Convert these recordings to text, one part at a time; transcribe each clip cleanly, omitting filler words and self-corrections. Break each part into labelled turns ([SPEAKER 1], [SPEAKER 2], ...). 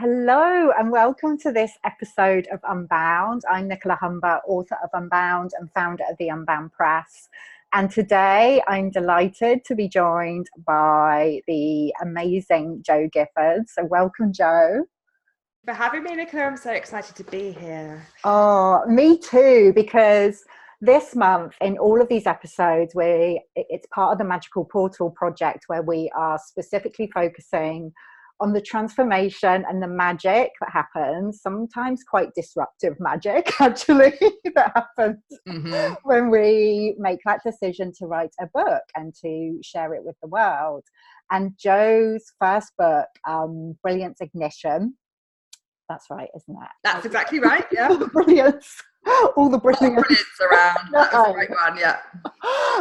[SPEAKER 1] Hello and welcome to this episode of Unbound. I'm Nicola Humber, author of Unbound and founder of the Unbound Press. And today I'm delighted to be joined by the amazing Jo Gifford. So welcome, Jo.
[SPEAKER 2] For having me, Nicola. I'm so excited to be here.
[SPEAKER 1] Oh, me too, because this month in all of these episodes, it's part of the Magical Portal project where we are specifically focusing on the transformation and the magic that happens, sometimes quite disruptive magic actually, that happens when we make that decision to write a book and to share it with the world. And Jo's first book, Brilliance Ignition, that's right, isn't it?
[SPEAKER 2] That's exactly right, yeah.
[SPEAKER 1] Brilliance. All the brilliance.
[SPEAKER 2] Brilliance around. That's the right one, yeah.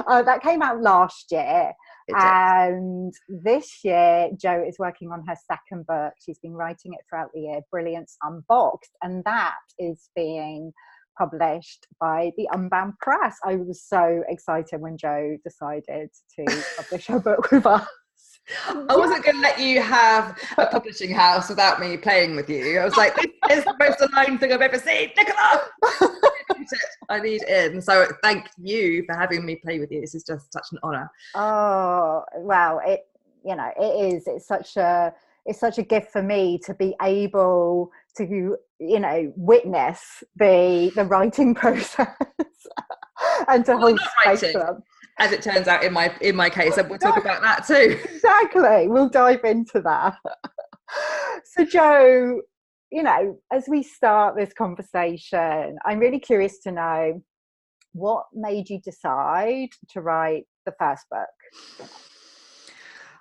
[SPEAKER 1] That came out last year. And this year, Jo is working on her second book. She's been writing it throughout the year, Brilliance Unboxed, and that is being published by the Unbound Press. I was so excited when Jo decided to publish her book with us.
[SPEAKER 2] I wasn't going to let you have a publishing house without me playing with you. I was like, this is the most aligned thing I've ever seen. Nicola! I need in. So thank you for having me play with you. This is just such an honour.
[SPEAKER 1] Oh, well, it is. It's such a gift for me to be able to, witness the writing process and to hold space for them.
[SPEAKER 2] As it turns out in my case, and we'll talk about that too.
[SPEAKER 1] Exactly. We'll dive into that. So Jo, as we start this conversation, I'm really curious to know what made you decide to write the first book?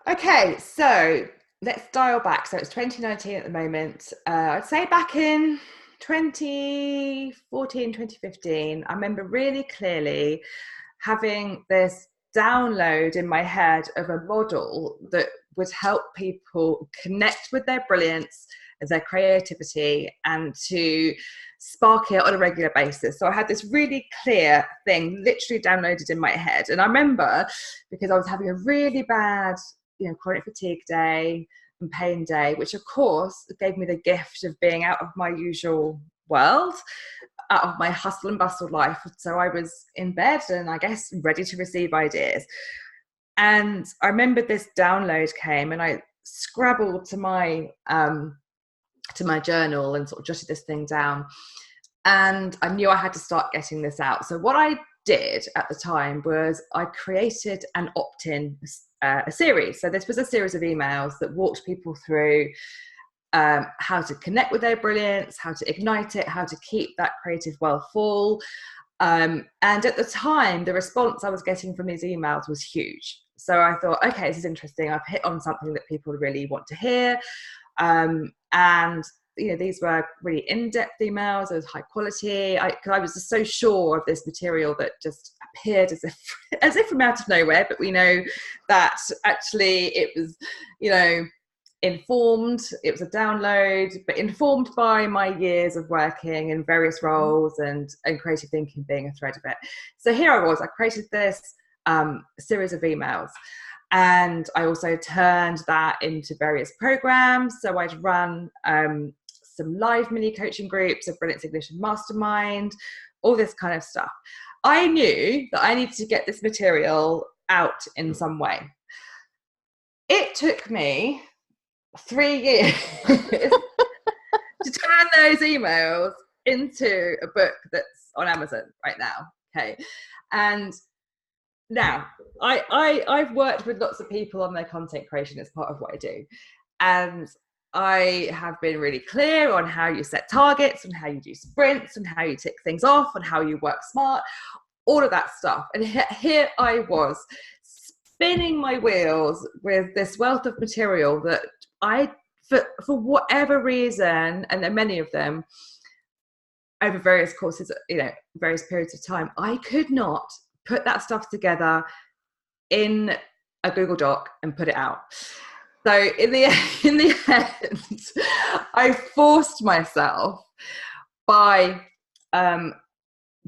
[SPEAKER 2] Okay, so let's dial back. So it's 2019 at the moment. I'd say back in 2014, 2015, I remember really clearly having this download in my head of a model that would help people connect with their brilliance, their creativity, and to spark it on a regular basis. So I had this really clear thing literally downloaded in my head. And I remember, because I was having a really bad, chronic fatigue day and pain day, which of course gave me the gift of being out of my usual world, out of my hustle and bustle life. So I was in bed and I guess ready to receive ideas. And I remember this download came and I scrabbled to my journal and sort of jotted this thing down. And I knew I had to start getting this out. So what I did at the time was I created an opt-in a series. So this was a series of emails that walked people through how to connect with their brilliance, how to ignite it, how to keep that creative well full. And at the time, the response I was getting from these emails was huge. So I thought, okay, this is interesting. I've hit on something that people really want to hear. And these were really in-depth emails. It was high quality. Because I was just so sure of this material that just appeared as if from out of nowhere. But we know that actually it was, informed. It was a download, but informed by my years of working in various roles and creative thinking being a thread of it. So here I was. I created this series of emails. And I also turned that into various programs. So I'd run some live mini coaching groups, a Brilliance Ignition mastermind, all this kind of stuff. I knew that I needed to get this material out in some way. It took me 3 years to turn those emails into a book that's on Amazon right now. Okay. And now, I've worked with lots of people on their content creation as part of what I do. And I have been really clear on how you set targets and how you do sprints and how you tick things off and how you work smart, all of that stuff. And here I was spinning my wheels with this wealth of material that I, for whatever reason, and there are many of them, over various courses, various periods of time, I could not put that stuff together in a Google Doc and put it out. So in the end, I forced myself by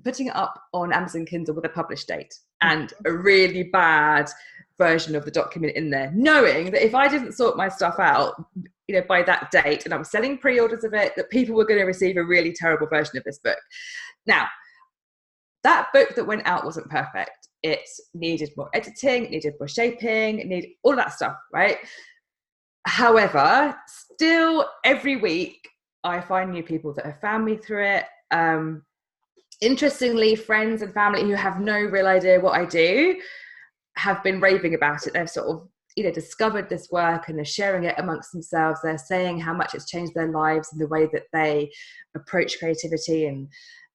[SPEAKER 2] putting it up on Amazon Kindle with a publish date and a really bad version of the document in there, knowing that if I didn't sort my stuff out, by that date, and I was selling pre-orders of it, that people were going to receive a really terrible version of this book. Now, that book that went out wasn't perfect. It needed more editing, it needed more shaping, it needed all that stuff, right? However, still every week I find new people that have found me through it. Interestingly, friends and family who have no real idea what I do have been raving about it. They've sort of discovered this work and they're sharing it amongst themselves. They're saying how much it's changed their lives and the way that they approach creativity,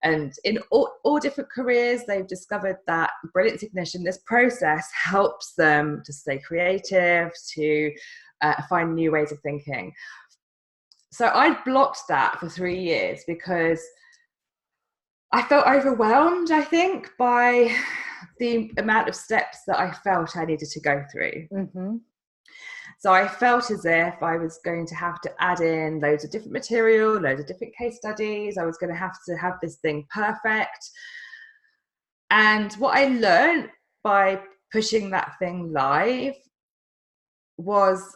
[SPEAKER 2] and in all different careers, they've discovered that Brilliance Ignition, this process, helps them to stay creative, to find new ways of thinking. So I blocked that for 3 years because I felt overwhelmed, I think, by the amount of steps that I felt I needed to go through.
[SPEAKER 1] Mm-hmm.
[SPEAKER 2] So I felt as if I was going to have to add in loads of different material, loads of different case studies. I was going to have this thing perfect. And what I learned by pushing that thing live was,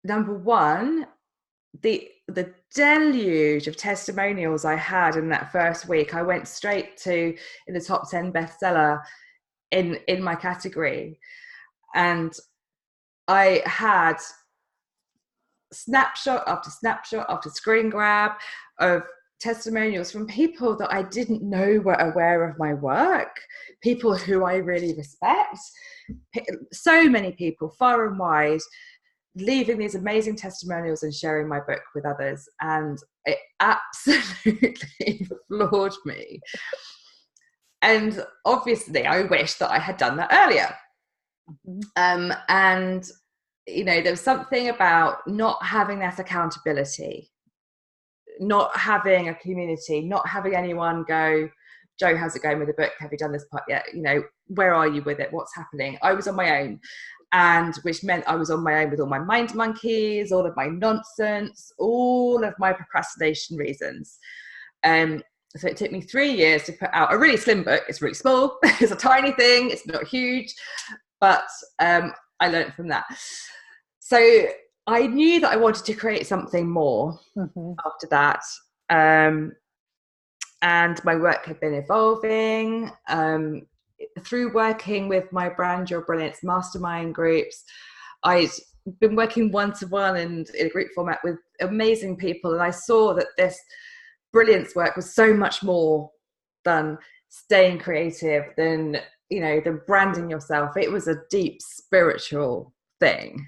[SPEAKER 2] number one, the deluge of testimonials I had in that first week. I went straight to in the top 10 bestseller in my category, and I had snapshot after snapshot after screen grab of testimonials from people that I didn't know were aware of my work, people who I really respect, so many people far and wide, leaving these amazing testimonials and sharing my book with others. And it absolutely floored me. And obviously I wish that I had done that earlier. And there was something about not having that accountability, not having a community, not having anyone go, Jo, how's it going with the book? Have you done this part yet? Where are you with it? What's happening? I was on my own. And which meant I was on my own with all my mind monkeys, all of my nonsense, all of my procrastination reasons. So it took me 3 years to put out a really slim book. It's really small. It's a tiny thing. It's not huge. But I learned from that. So I knew that I wanted to create something more after that. And my work had been evolving. Through working with my Brand Your Brilliance mastermind groups, I'd been working one-to-one and in a group format with amazing people, and I saw that this brilliance work was so much more than staying creative, than branding yourself. It was a deep spiritual thing,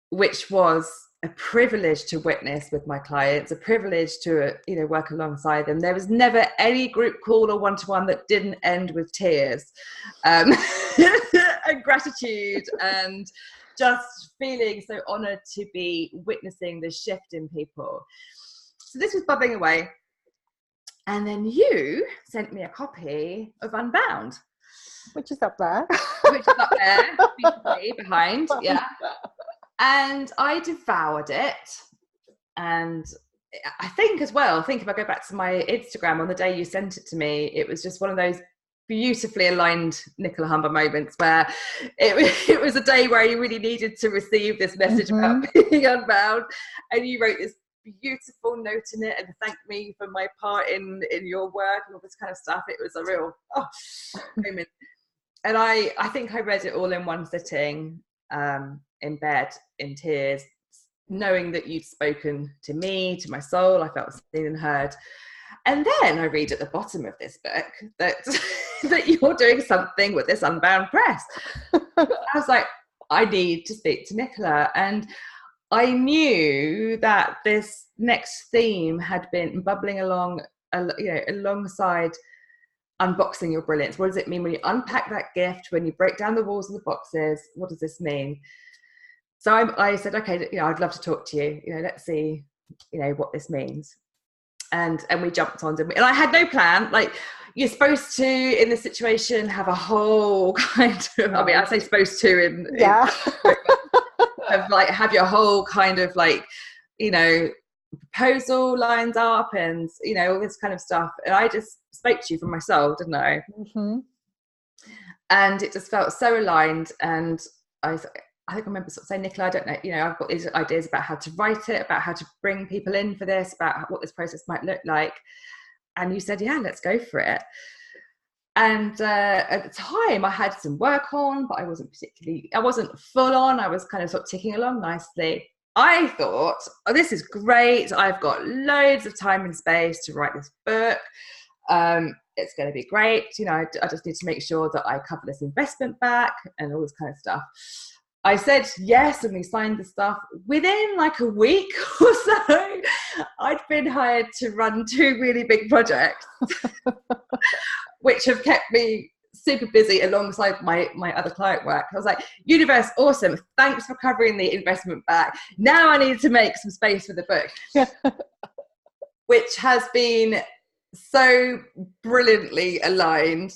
[SPEAKER 2] which was a privilege to witness with my clients, a privilege to work alongside them. There was never any group call or one-to-one that didn't end with tears and gratitude, and just feeling so honored to be witnessing the shift in people. So this was bubbling away, and then you sent me a copy of Unbound,
[SPEAKER 1] which is up there,
[SPEAKER 2] behind, yeah. And I devoured it. And I think as well, if I go back to my Instagram on the day you sent it to me, it was just one of those beautifully aligned Nicola Humber moments where it was a day where you really needed to receive this message about being unbound. And you wrote this beautiful note in it and thanked me for my part in your work and all this kind of stuff. It was a real moment. And I think I read it all in one sitting, in bed, in tears, knowing that you'd spoken to me, to my soul. I felt seen and heard. And then I read at the bottom of this book that you're doing something with this Unbound Press. I was like, I need to speak to Nicola. And I knew that this next theme had been bubbling along, alongside unboxing your brilliance. What does it mean when you unpack that gift, when you break down the walls of the boxes? What does this mean? So I said, okay, I'd love to talk to you. Let's see, what this means. And we jumped on, and I had no plan. Like, you're supposed to, in this situation, have a whole kind of, I say supposed to have your whole kind of proposal lined up and, all this kind of stuff. And I just spoke to you from my soul, didn't I? And it just felt so aligned. And I I think I remember sort of saying, Nicola, I don't know, you know, I've got these ideas about how to write it, about how to bring people in for this, about what this process might look like. And you said, yeah, let's go for it. And at the time I had some work on, but I wasn't full on. I was kind of sort of ticking along nicely. I thought, oh, this is great. I've got loads of time and space to write this book. It's going to be great. You know, I just need to make sure that I cover this investment back and all this kind of stuff. I said yes, and we signed the stuff. Within like a week or so, I'd been hired to run 2 really big projects, which have kept me super busy alongside my other client work. I was like, universe, awesome. Thanks for covering the investment back. Now I need to make some space for the book, which has been so brilliantly aligned.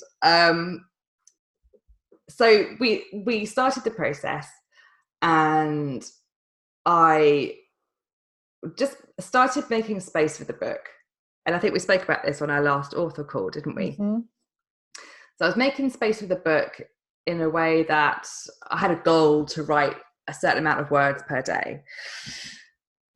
[SPEAKER 2] So we started the process, and I just started making space for the book. And I think we spoke about this on our last author call, didn't we?
[SPEAKER 1] Mm-hmm.
[SPEAKER 2] So I was making space for the book in a way that I had a goal to write a certain amount of words per day.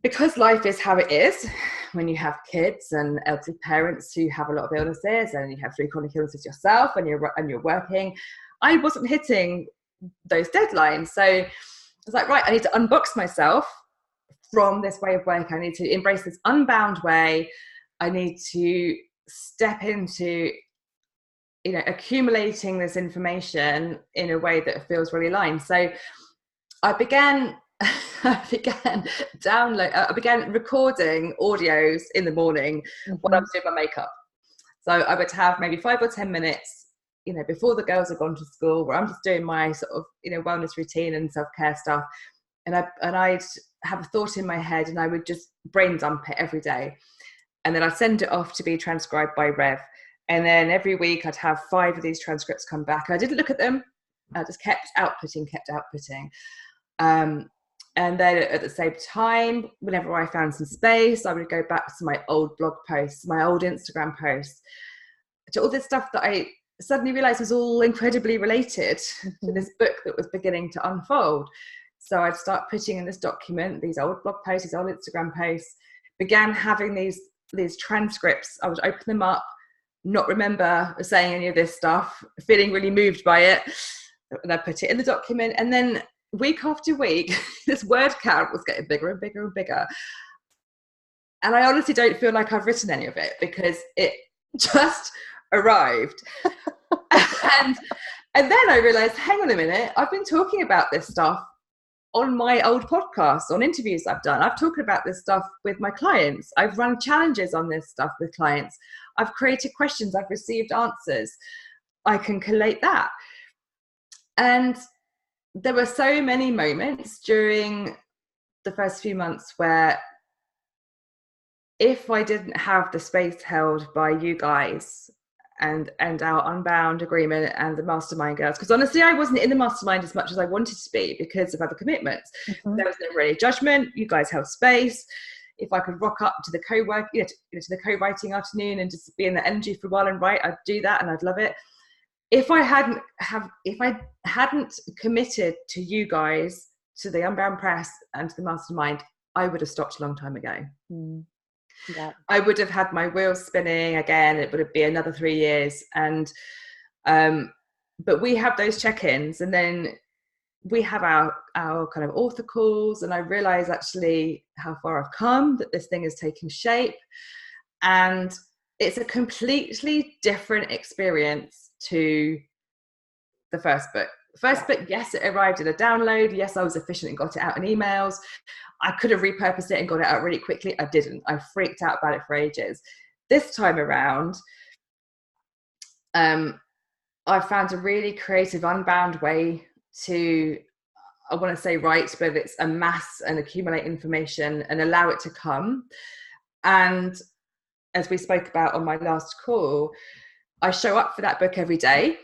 [SPEAKER 2] Because life is how it is, when you have kids and elderly parents who have a lot of illnesses, and you have 3 chronic illnesses yourself, and you're working, I wasn't hitting those deadlines. So I was like, right, I need to unbox myself from this way of working. I need to embrace this unbound way. I need to step into, you know, accumulating this information in a way that feels really aligned. So I began recording audios in the morning when I was doing my makeup. So I would have maybe 5 or 10 minutes, you know, before the girls have gone to school, where I'm just doing my sort of, you know, wellness routine and self-care stuff. And I'd have a thought in my head, and I would just brain dump it every day. And then I'd send it off to be transcribed by Rev. And then every week I'd have 5 of these transcripts come back. I didn't look at them. I just kept outputting. And then at the same time, whenever I found some space, I would go back to my old blog posts, my old Instagram posts, to all this stuff that I suddenly realized was all incredibly related to this book that was beginning to unfold. So I'd start putting in this document, these old blog posts, these old Instagram posts, began having these transcripts. I would open them up, not remember saying any of this stuff, feeling really moved by it. And I put it in the document, and then week after week, this word count was getting bigger and bigger and bigger. And I honestly don't feel like I've written any of it, because it just arrived. and then I realized, hang on a minute, I've been talking about this stuff on my old podcast, on interviews I've done. I've talked about this stuff with my clients. I've run challenges on this stuff with clients. I've created questions. I've received answers. I can collate that. And there were so many moments during the first few months where, if I didn't have the space held by you guys and our Unbound agreement and the mastermind girls, because honestly I wasn't in the mastermind as much as I wanted to be because of other commitments. There was never any judgment. You guys held space. If I could rock up to the co-work, to the co-writing afternoon and just be in the energy for a while and write, I'd do that, and I'd love it. If I hadn't committed to you guys, to the Unbound Press and to the mastermind, I would have stopped a long time ago.
[SPEAKER 1] Yeah.
[SPEAKER 2] I would have had my wheels spinning again. It would be another 3 years. And but we have those check-ins, and then we have our kind of author calls, and I realize actually how far I've come, that this thing has taken shape, and it's a completely different experience to the first book. First book, yes, it arrived in a download. Yes, I was efficient and got it out in emails. I could have repurposed it and got it out really quickly. I didn't. I freaked out about it for ages. This time around, I found a really creative, unbound way to, I want to say write, but it's amass and accumulate information and allow it to come. And as we spoke about on my last call, I show up for that book every day.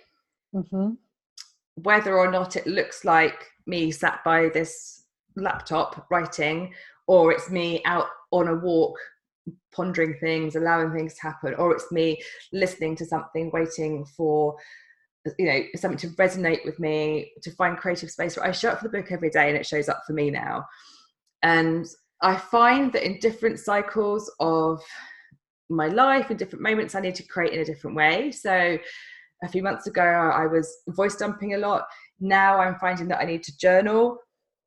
[SPEAKER 2] Whether or not it looks like me sat by this laptop writing, or it's me out on a walk pondering things, allowing things to happen, or it's me listening to something, waiting for something to resonate with me, to find creative space. I show up for the book every day and it shows up for me now. And I find that in different cycles of my life, in different moments, I need to create in a different way. So a few months ago, I was voice dumping a lot. Now I'm finding that I need to journal,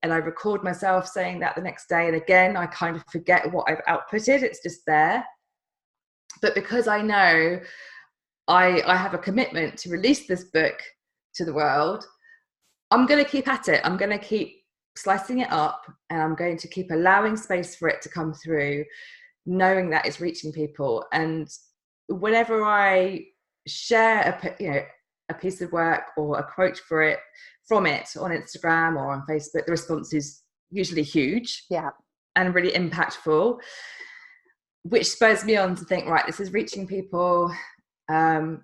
[SPEAKER 2] and I record myself saying that the next day. And again, I kind of forget what I've outputted. It's just there. But because I know I have a commitment to release this book to the world, I'm going to keep at it. I'm going to keep slicing it up, and I'm going to keep allowing space for it to come through, knowing that it's reaching people. And whenever I share a piece of work or a quote from it on Instagram or on Facebook, the response is usually huge, and really impactful, which spurs me on to think, right, this is reaching people. And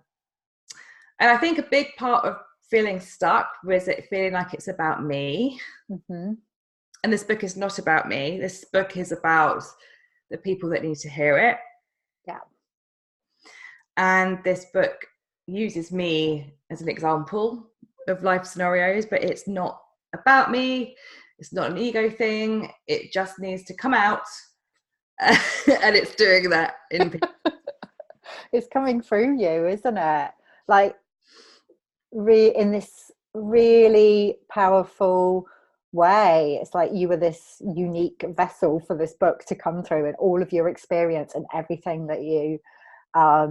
[SPEAKER 2] I think a big part of feeling stuck was it feeling like it's about me. And this book is not about me. This book is about the people that need to hear it. And this book uses me as an example of life scenarios, but it's not about me. It's not an ego thing. It just needs to come out. And it's doing that in people.
[SPEAKER 1] It's coming through you, isn't it? Like in this really powerful way. It's like you were this unique vessel for this book to come through, and all of your experience and everything that you are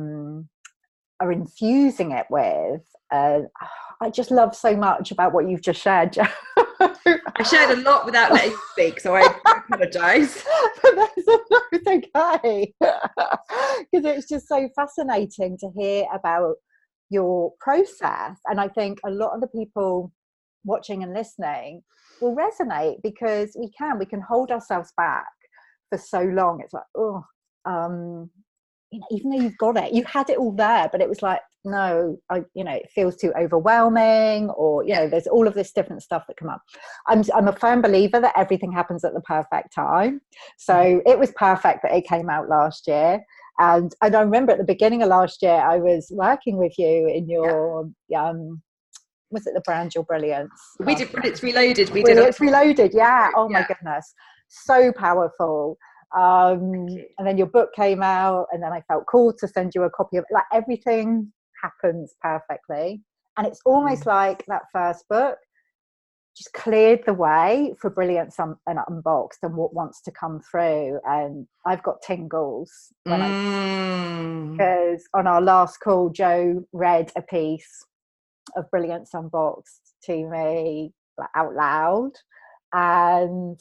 [SPEAKER 1] infusing it with. I just love so much about what you've just shared, Jo.
[SPEAKER 2] I shared a lot without letting you speak, so I apologise.
[SPEAKER 1] But that's okay. Because it's just so fascinating to hear about your process. And I think a lot of the people watching and listening will resonate, because we can hold ourselves back for so long. It's like, even though you've got it, you had it all there, but it was like, no, it feels too overwhelming, or there's all of this different stuff that come up. I'm a firm believer that everything happens at the perfect time. So it was perfect that it came out last year. And I remember at the beginning of last year, I was working with you in your was it the brand Your Brilliance?
[SPEAKER 2] We did Brilliance Reloaded.
[SPEAKER 1] Brilliance Reloaded, yeah. Oh my goodness, so powerful. And then your book came out, and then I felt called to send you a copy of it. Like, everything happens perfectly, and it's almost like that first book just cleared the way for Brilliance and Unboxed and what wants to come through. And I've got tingles because on our last call, Jo read a piece of Brilliance Unboxed to me, like, out loud, and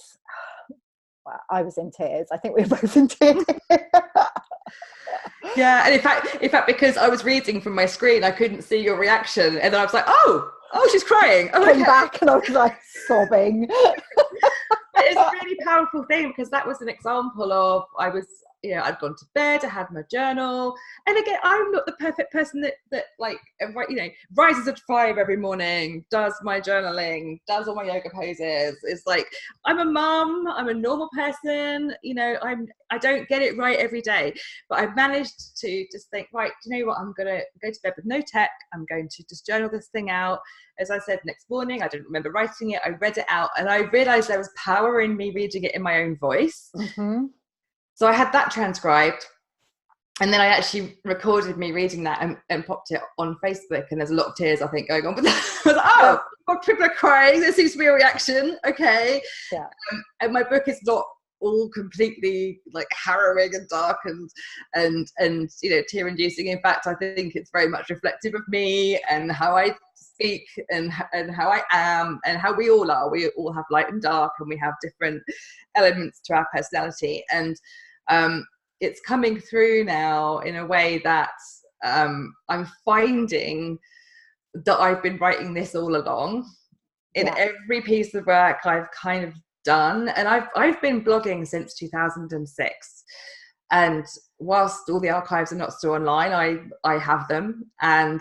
[SPEAKER 1] I was in tears. I think we were both in tears.
[SPEAKER 2] Yeah, and in fact, because I was reading from my screen, I couldn't see your reaction, and then I was like, "Oh, she's crying." Oh,
[SPEAKER 1] came back, and I was like sobbing.
[SPEAKER 2] It's a really powerful thing, because that was an example of I'd gone to bed, I had my journal, and again, I'm not the perfect person that rises at 5 every morning, does my journaling, does all my yoga poses. It's like, I'm a mum, I'm a normal person, I don't get it right every day, but I've managed to just think, right, do you know what, I'm gonna go to bed with no tech, I'm going to just journal this thing out. As I said, next morning, I didn't remember writing it, I read it out, and I realized there was power in me reading it in my own voice. So I had that transcribed, and then I actually recorded me reading that and popped it on Facebook, and there's a lot of tears, I think, going on with that. I was like, oh, people are crying, there seems to be a reaction, okay.
[SPEAKER 1] Yeah.
[SPEAKER 2] And my book is not all completely like harrowing and dark and tear-inducing. In fact, I think it's very much reflective of me and how I speak and how I am and how we all are. We all have light and dark, and we have different elements to our personality, and it's coming through now in a way that I'm finding that I've been writing this all along. In every piece of work I've kind of done, and I've been blogging since 2006, and whilst all the archives are not still online, I have them, and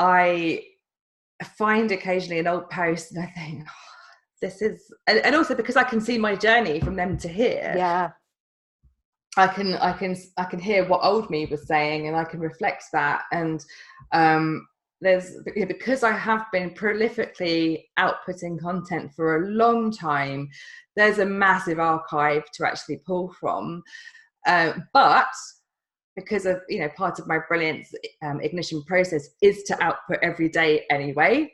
[SPEAKER 2] I find occasionally an old post and I think, this is, and also because I can see my journey from them to here. I can hear what old me was saying, and I can reflect that, and because I have been prolifically outputting content for a long time, there's a massive archive to actually pull from. But because of, part of my Brilliance Ignition process is to output every day anyway.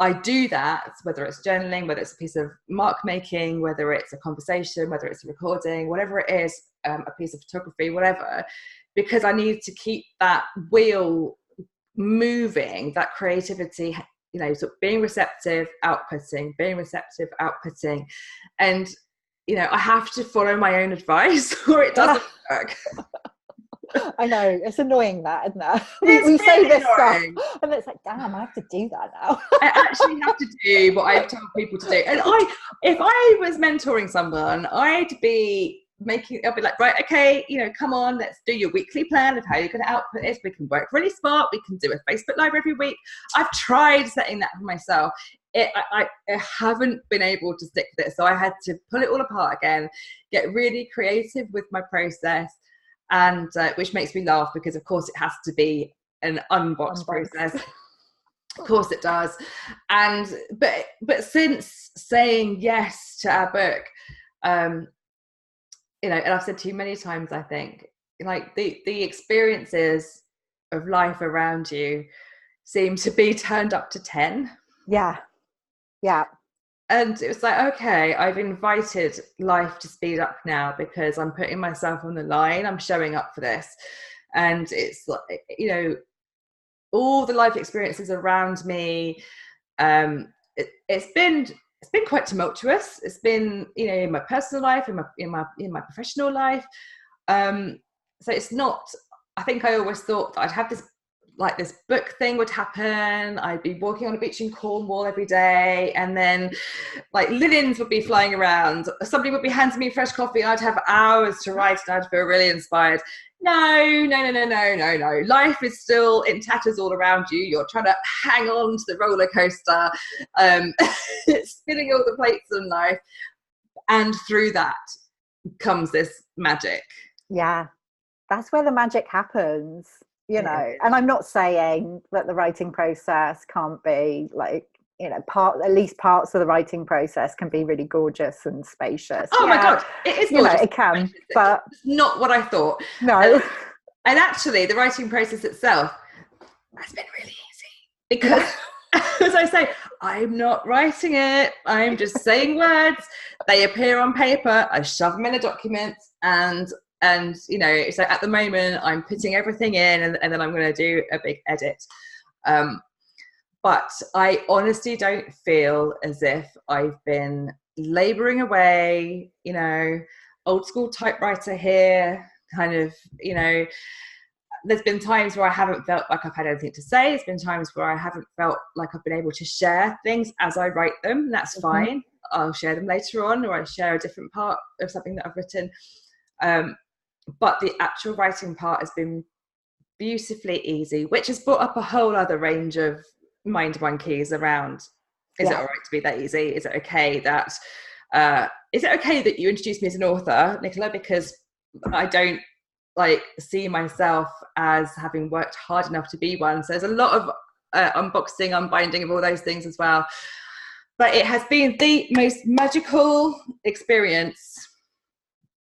[SPEAKER 2] I do that, whether it's journaling, whether it's a piece of mark making, whether it's a conversation, whether it's a recording, whatever it is, a piece of photography, whatever, because I need to keep that wheel moving, that creativity, sort of being receptive, outputting, being receptive, outputting. And, I have to follow my own advice or it doesn't work.
[SPEAKER 1] I know, it's annoying that, isn't it?
[SPEAKER 2] We really
[SPEAKER 1] say this
[SPEAKER 2] annoying.
[SPEAKER 1] stuff and it's like, damn, I have to do that now.
[SPEAKER 2] I actually have to do what I've told people to do. And if I was mentoring someone, I'd be like, right, okay, come on, let's do your weekly plan of how you're going to output this. We can work really smart. We can do a Facebook Live every week. I've tried setting that for myself. I haven't been able to stick with it. So I had to pull it all apart again, get really creative with my process. And which makes me laugh because, of course, it has to be an unboxed process. Of course it does. And but since saying yes to our book, and I've said to you many times, I think, like the experiences of life around you seem to be turned up to 10.
[SPEAKER 1] Yeah.
[SPEAKER 2] And it was like, okay, I've invited life to speed up now because I'm putting myself on the line. I'm showing up for this. And it's like, all the life experiences around me. It's been quite tumultuous. It's been, in my personal life, in my professional life. So it's not, I think I always thought that I'd have this book thing would happen. I'd be walking on a beach in Cornwall every day, and then like lilies would be flying around. Somebody would be handing me fresh coffee and I'd have hours to write and I'd feel really inspired. No. Life is still in tatters all around you. You're trying to hang on to the roller coaster, spinning all the plates in life. And through that comes this magic.
[SPEAKER 1] Yeah, that's where the magic happens. And I'm not saying that the writing process can't be like, at least parts of the writing process can be really gorgeous and spacious.
[SPEAKER 2] Oh my God, it is gorgeous.
[SPEAKER 1] It can, but
[SPEAKER 2] it's not what I thought.
[SPEAKER 1] No.
[SPEAKER 2] And actually the writing process itself has been really easy because as I say, I'm not writing it. I'm just saying words. They appear on paper. I shove them in a document and so at the moment I'm putting everything in and then I'm going to do a big edit. But I honestly don't feel as if I've been laboring away, old school typewriter here, kind of, there's been times where I haven't felt like I've had anything to say. There's been times where I haven't felt like I've been able to share things as I write them. That's fine. I'll share them later on, or I share a different part of something that I've written. But the actual writing part has been beautifully easy, which has brought up a whole other range of mind monkeys around. Is it all right to be that easy? Is it okay that you introduced me as an author, Nicola? Because I don't see myself as having worked hard enough to be one. So there's a lot of unboxing, unbinding of all those things as well. But it has been the most magical experience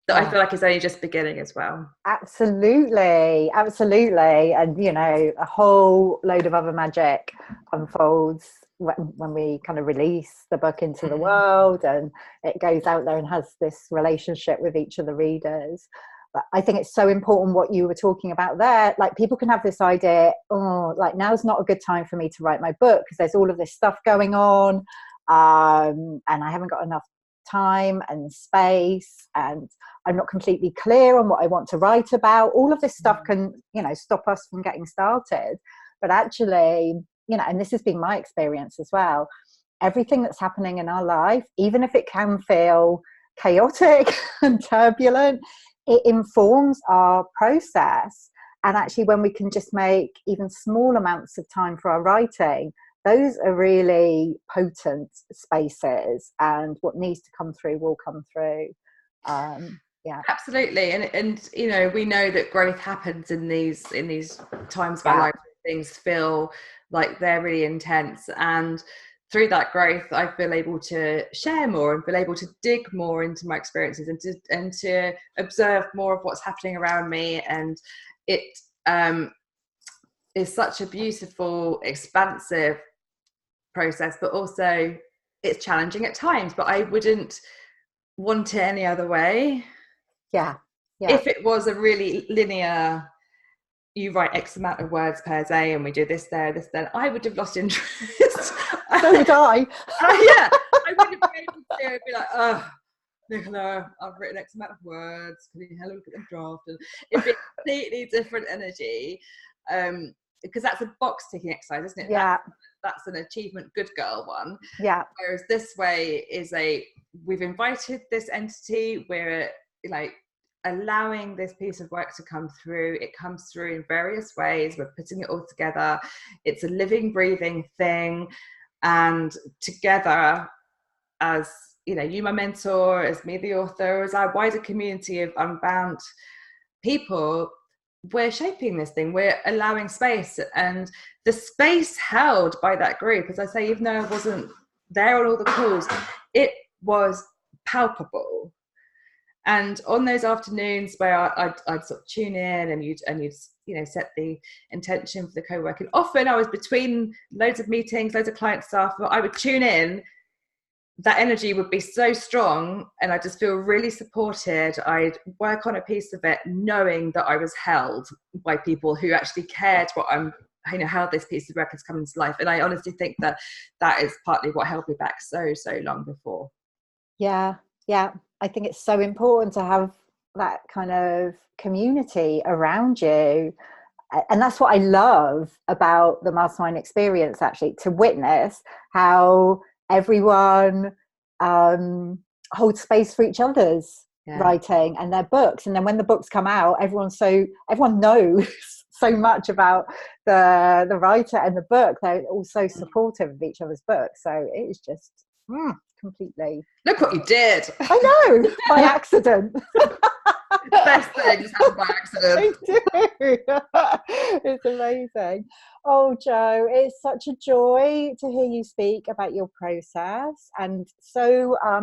[SPEAKER 2] that I feel like is only just beginning as well.
[SPEAKER 1] Absolutely. And, a whole load of other magic unfolds when we kind of release the book into the world and it goes out there and has this relationship with each of the readers. But I think it's so important what you were talking about there. Like, people can have this idea, now's not a good time for me to write my book because there's all of this stuff going on and I haven't got enough time and space and I'm not completely clear on what I want to write about. All of this stuff can, stop us from getting started. But actually, and this has been my experience as well, everything that's happening in our life, even if it can feel chaotic and turbulent, it informs our process. And actually, when we can just make even small amounts of time for our writing, those are really potent spaces, and what needs to come through will come through.
[SPEAKER 2] Absolutely. And we know that growth happens in these times of our life. things feel like they're really intense. And through that growth, I feel able to share more and feel able to dig more into my experiences and to observe more of what's happening around me. And it is such a beautiful, expansive process, but also it's challenging at times, but I wouldn't want it any other way.
[SPEAKER 1] Yeah.
[SPEAKER 2] If it was a really linear, you write X amount of words per day and we do this there, this then, I would have lost interest.
[SPEAKER 1] So would I.
[SPEAKER 2] Yeah, I wouldn't be able to be like, oh, Nicola, I've written X amount of words, can you have a look at the draft? And it'd be a completely different energy, because that's a box ticking exercise, isn't it?
[SPEAKER 1] Yeah.
[SPEAKER 2] That's an achievement good girl one.
[SPEAKER 1] Yeah.
[SPEAKER 2] Whereas this way is we've invited this entity, we're like allowing this piece of work to come through. It comes through in various ways. We're putting it all together. It's a living, breathing thing. And together, as you, my mentor, as me, the author, as our wider community of Unbound people, we're shaping this thing. We're allowing space. And the space held by that group, as I say, even though I wasn't there on all the calls, it was palpable. And on those afternoons where I'd sort of tune in and you'd set the intention for the co-working, often I was between loads of meetings, loads of client stuff, but I would tune in. That energy would be so strong and I just feel really supported. I'd work on a piece of it knowing that I was held by people who actually cared how this piece of work has come into life. And I honestly think that is partly what held me back so long before.
[SPEAKER 1] Yeah. I think it's so important to have that kind of community around you. And that's what I love about the mastermind experience, actually, to witness how everyone holds space for each other's writing and their books. And then when the books come out, everyone knows so much about the writer and the book. They're all so supportive of each other's books. So it is just completely.
[SPEAKER 2] Look what you did.
[SPEAKER 1] I know, by accident.
[SPEAKER 2] Best thing just happened by accident.
[SPEAKER 1] I do. It's amazing. Oh, Jo, it's such a joy to hear you speak about your process. And so I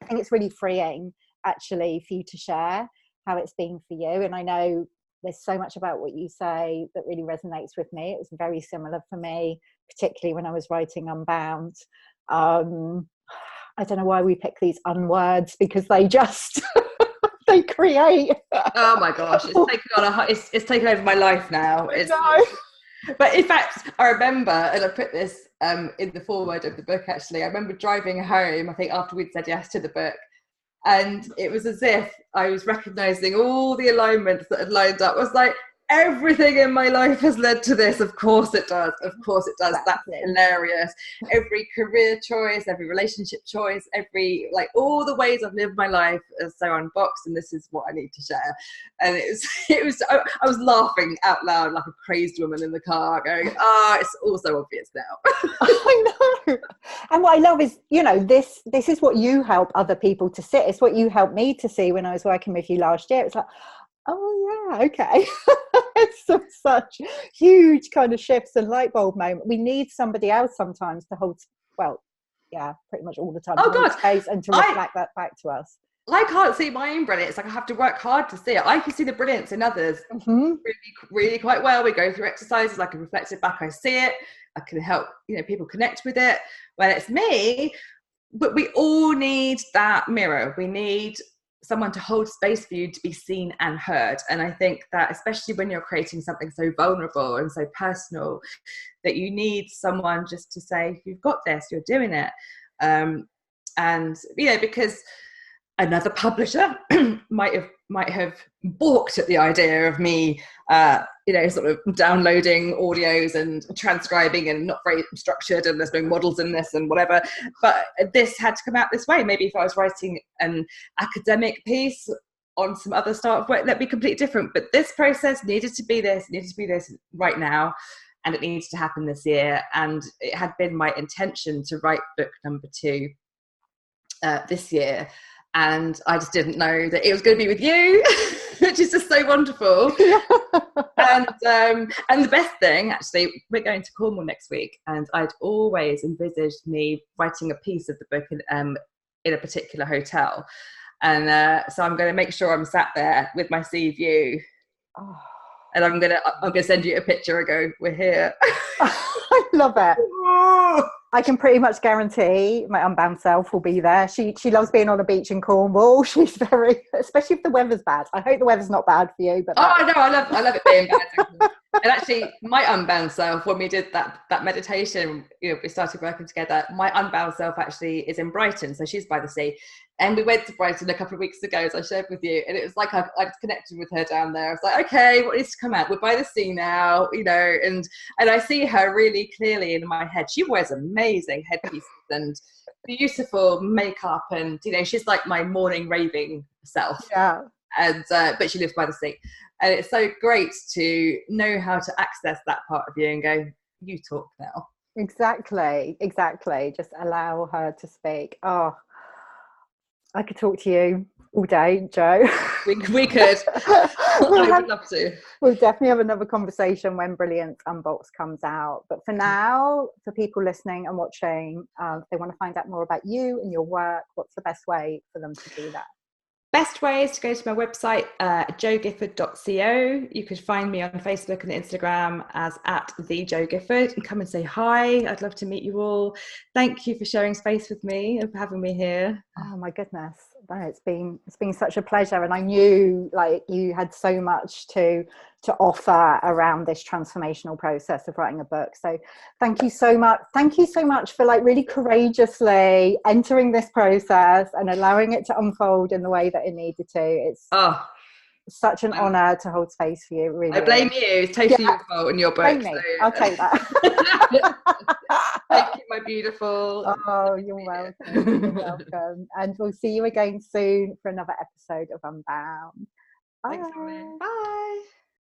[SPEAKER 1] think it's really freeing, actually, for you to share how it's been for you. And I know there's so much about what you say that really resonates with me. It was very similar for me, particularly when I was writing Unbound. I don't know why we pick these unwords, because they just they create.
[SPEAKER 2] Oh my gosh, it's taken over my life now. But in fact, I remember, and I put this in the foreword of the book, actually, I remember driving home, I think after we'd said yes to the book, and it was as if I was recognizing all the alignments that had lined up. I was like, everything in my life has led to this. Of course it does. Of course it does. That's hilarious. Every career choice, every relationship choice, all the ways I've lived my life is so unboxed, and this is what I need to share. And I was laughing out loud like a crazed woman in the car going, it's all so obvious now.
[SPEAKER 1] I know. And what I love is, this is what you help other people to see. It's what you helped me to see when I was working with you last year. It's like, oh yeah, okay. It's such huge kind of shifts and light bulb moment. We need somebody else sometimes to hold, pretty much all the time, to hold space and to reflect that back to us.
[SPEAKER 2] I can't see my own brilliance. I have to work hard to see it. I can see the brilliance in others really, really quite well. We go through exercises, I can reflect it back, I see it, I can help people connect with it. When it's me, but we all need that mirror. We need someone to hold space for you to be seen and heard. And I think that especially when you're creating something so vulnerable and so personal, that you need someone just to say, you've got this, you're doing it. And because another publisher might have balked at the idea of me sort of downloading audios and transcribing and not very structured, and there's no models in this and whatever, but this had to come out this way. Maybe if I was writing an academic piece on some other start of work, that'd be completely different. But this process needed to be this right now, and it needs to happen this year. And it had been my intention to write book number 2 this year. And I just didn't know that it was going to be with you. which is just so wonderful. And the best thing, actually, we're going to Cornwall next week, and I'd always envisaged me writing a piece of the book in a particular hotel, and so I'm going to make sure I'm sat there with my sea view, and I'm gonna send you a picture and go, we're here.
[SPEAKER 1] I love it. I can pretty much guarantee my Unbound self will be there. She loves being on the beach in Cornwall. She's very, especially if the weather's bad. I hope the weather's not bad for you. But
[SPEAKER 2] no, I love it being bad. And actually, my Unbound self, when we did that meditation, we started working together. My Unbound self actually is in Brighton, so she's by the sea. And we went to Brighton a couple of weeks ago, as I shared with you, and it was like I was connected with her down there. I was like, okay, what needs to come out? We're by the sea now, and I see her really clearly in my head. She wears amazing headpieces and beautiful makeup, and she's like my morning raving self.
[SPEAKER 1] Yeah.
[SPEAKER 2] And but she lives by the sea, and it's so great to know how to access that part of you and go, you talk now.
[SPEAKER 1] Exactly. Just allow her to speak. Oh, I could talk to you all day, Jo.
[SPEAKER 2] We could. I would love to.
[SPEAKER 1] We'll definitely have another conversation when Brilliance Unboxed comes out. But for now, for people listening and watching, if they want to find out more about you and your work, what's the best way for them to do that?
[SPEAKER 2] Best way is to go to my website, jogifford.co. You could find me on Facebook and Instagram as @thejogifford, and come and say hi. I'd love to meet you all. Thank you for sharing space with me and for having me here.
[SPEAKER 1] Oh my goodness. No, it's been such a pleasure, and I knew you had so much to offer around this transformational process of writing a book. So thank you so much for really courageously entering this process and allowing it to unfold in the way that it needed to. It's such an honor to hold space for you. Really,
[SPEAKER 2] I blame you. It's totally your fault in your book.
[SPEAKER 1] So, I'll take that.
[SPEAKER 2] Thank you, my beautiful.
[SPEAKER 1] Oh, you're welcome. You're welcome. And we'll see you again soon for another episode of Unbound. Bye.
[SPEAKER 2] Thanks, Bye.